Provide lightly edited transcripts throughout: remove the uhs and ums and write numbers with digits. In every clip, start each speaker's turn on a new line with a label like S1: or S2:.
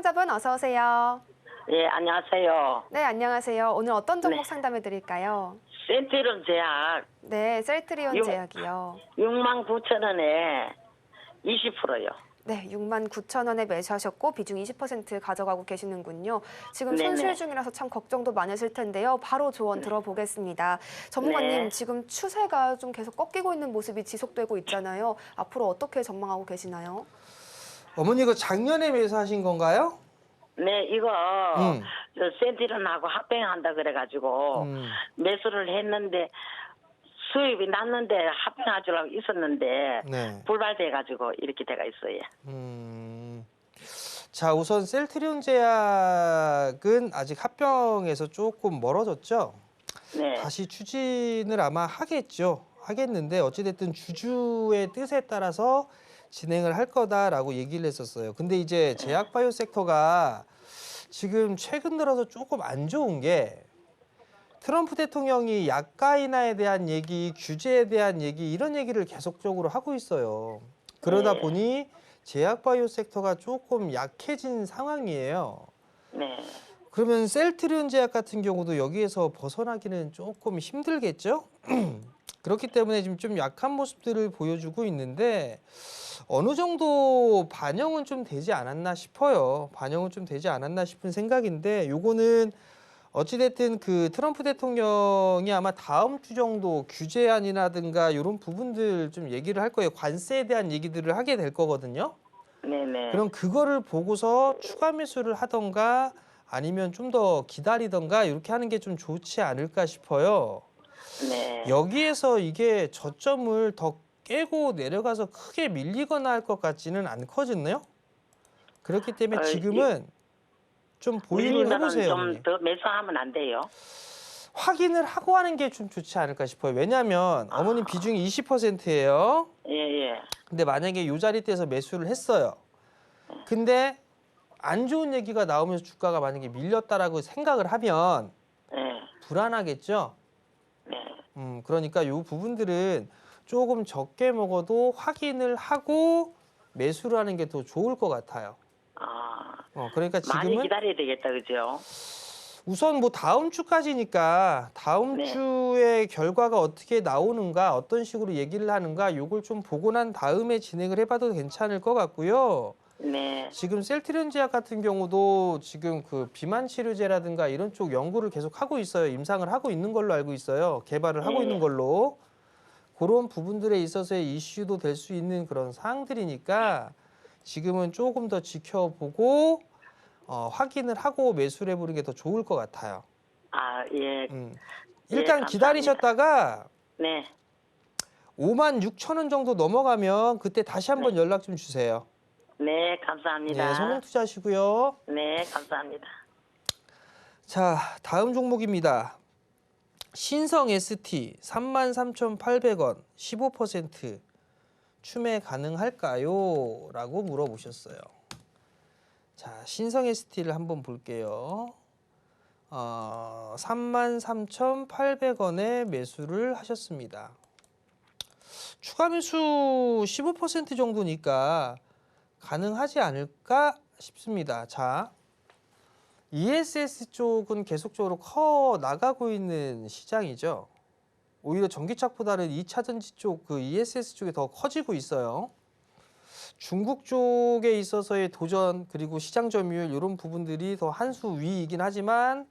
S1: 상담은 어서 오세요.
S2: 예, 안녕하세요.
S1: 네, 안녕하세요. 오늘 어떤 종목
S2: 네.
S1: 상담해 드릴까요?
S2: 센트론 제약
S1: 네, 셀트리온
S2: 6,
S1: 제약이요.
S2: 69,000원에 20%요.
S1: 네, 69,000원에 매수하셨고 비중 20% 가져가고 계시는군요. 지금
S2: 네네.
S1: 손실 중이라서 참 걱정도 많으실 텐데요. 바로 조언 들어보겠습니다. 전문가님,
S2: 네.
S1: 지금 추세가 좀 계속 꺾이고 있는 모습이 지속되고 있잖아요. 앞으로 어떻게 전망하고 계시나요?
S3: 어머니 이거 작년에 매수하신 건가요?
S2: 네, 이거
S3: 음.
S2: 저 센트론하고 합병한다 그래가지고 매수를 했는데 수입이 났는데 합병하려고 있었는데
S3: 네.
S2: 불발돼가지고 이렇게 돼가 있어요.
S3: 자, 우선 셀트리온 제약은 아직 합병에서 조금 멀어졌죠?
S2: 네.
S3: 다시 추진을 아마 하겠는데 어찌됐든 주주의 뜻에 따라서 진행을 할 거다라고 얘기를 했었어요. 근데 이제 제약 바이오 섹터가 지금 최근 들어서 조금 안 좋은 게 트럼프 대통령이 약가 인하에 대한 얘기, 규제에 대한 얘기 이런 얘기를 계속적으로 하고 있어요. 그러다
S2: 네.
S3: 보니 제약 바이오 섹터가 조금 약해진 상황이에요.
S2: 네.
S3: 그러면 셀트리온 제약 같은 경우도 여기에서 벗어나기는 조금 힘들겠죠? 그렇기 때문에 지금 좀 약한 모습들을 보여주고 있는데 어느 정도 반영은 좀 되지 않았나 싶어요. 반영은 좀 되지 않았나 싶은 생각인데 요거는 어찌됐든 그 트럼프 대통령이 아마 다음 주 정도 규제안이라든가 이런 부분들 좀 얘기를 할 거예요. 관세에 대한 얘기들을 하게 될 거거든요.
S2: 네네.
S3: 그럼 그거를 보고서 추가 매수를 하던가 아니면 좀 더 기다리던가 이렇게 하는 게 좀 좋지 않을까 싶어요.
S2: 네.
S3: 여기에서 이게 저점을 더 깨고 내려가서 크게 밀리거나 할 것 같지는 않거든요. 그렇기 때문에 지금은 좀 보유를
S2: 밀리면은
S3: 해보세요.
S2: 좀
S3: 어머니.
S2: 더 매수하면 안 돼요.
S3: 확인을 하고 하는 게 좀 좋지 않을까 싶어요. 왜냐하면 어머님 비중이 20%예요.
S2: 예, 예.
S3: 근데 만약에 이 자리대에서 매수를 했어요. 근데 안 좋은 얘기가 나오면서 주가가 만약에 밀렸다라고 생각을 하면
S2: 예.
S3: 불안하겠죠.
S2: 네.
S3: 그러니까 이 부분들은 조금 적게 먹어도 확인을 하고 매수를 하는 게 더 좋을 것 같아요.
S2: 아,
S3: 그러니까
S2: 많이
S3: 지금은
S2: 기다려야 되겠다, 그죠?
S3: 우선 뭐 다음 주까지니까 다음
S2: 네.
S3: 주의 결과가 어떻게 나오는가, 어떤 식으로 얘기를 하는가, 요걸 좀 보고 난 다음에 진행을 해봐도 괜찮을 것 같고요.
S2: 네.
S3: 지금 셀트리온 제약 같은 경우도 지금 그 비만 치료제라든가 이런 쪽 연구를 계속 하고 있어요. 임상을 하고 있는 걸로 알고 있어요. 개발을 하고 있는
S2: 예.
S3: 걸로. 그런 부분들에 있어서의 이슈도 될 수 있는 그런 사항들이니까 지금은 조금 더 지켜보고 확인을 하고 매수를 해보는 게 더 좋을 것 같아요.
S2: 아, 예.
S3: 일단
S2: 감사합니다.
S3: 기다리셨다가
S2: 네.
S3: 56,000원 정도 넘어가면 그때 다시 한번 연락 좀 주세요.
S2: 네, 감사합니다.
S3: 네, 성공 투자하시고요.
S2: 네, 감사합니다.
S3: 자, 다음 종목입니다. 신성 ST 33,800원 15% 추매 가능할까요? 라고 물어보셨어요. 자, 신성 ST를 한번 볼게요. 33,800원에 매수를 하셨습니다. 추가 매수 15% 정도니까 가능하지 않을까 싶습니다. 자, ESS 쪽은 계속적으로 커 나가고 있는 시장이죠. 오히려 전기차보다는 2차전지 쪽, 그 ESS 쪽이 더 커지고 있어요. 중국 쪽에 있어서의 도전 그리고 시장 점유율 이런 부분들이 더 한 수 위이긴 하지만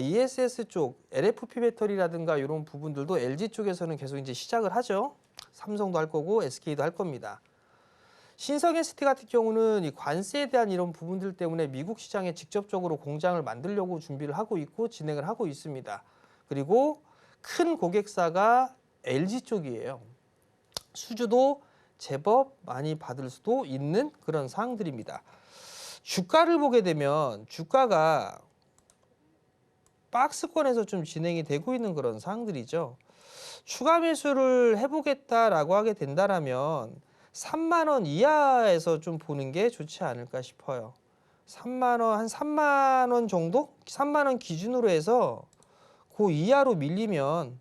S3: ESS 쪽 LFP 배터리라든가 이런 부분들도 LG 쪽에서는 계속 이제 시작을 하죠. 삼성도 할 거고 SK도 할 겁니다. 신성 ST 같은 경우는 이 관세에 대한 이런 부분들 때문에 미국 시장에 직접적으로 공장을 만들려고 준비를 하고 있고 진행을 하고 있습니다. 그리고 큰 고객사가 LG 쪽이에요. 수주도 제법 많이 받을 수도 있는 그런 사항들입니다. 주가를 보게 되면 주가가 박스권에서 좀 진행이 되고 있는 그런 사항들이죠. 추가 매수를 해보겠다라고 하게 된다면 3만 원 이하에서 좀 보는 게 좋지 않을까 싶어요. 3만 원, 한 3만 원 정도? 3만 원 기준으로 해서 그 이하로 밀리면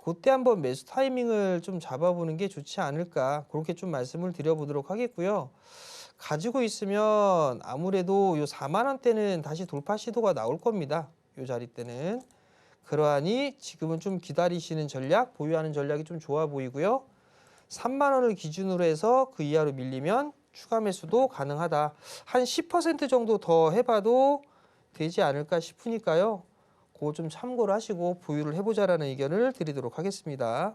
S3: 그때 한번 매수 타이밍을 좀 잡아보는 게 좋지 않을까 그렇게 좀 말씀을 드려보도록 하겠고요. 가지고 있으면 아무래도 요 4만 원대는 다시 돌파 시도가 나올 겁니다. 요 자리 때는. 그러하니 지금은 좀 기다리시는 전략, 보유하는 전략이 좀 좋아 보이고요. 3만 원을 기준으로 해서 그 이하로 밀리면 추가 매수도 가능하다. 한 10% 정도 더 해봐도 되지 않을까 싶으니까요. 그거 좀 참고를 하시고 보유를 해보자라는 의견을 드리도록 하겠습니다.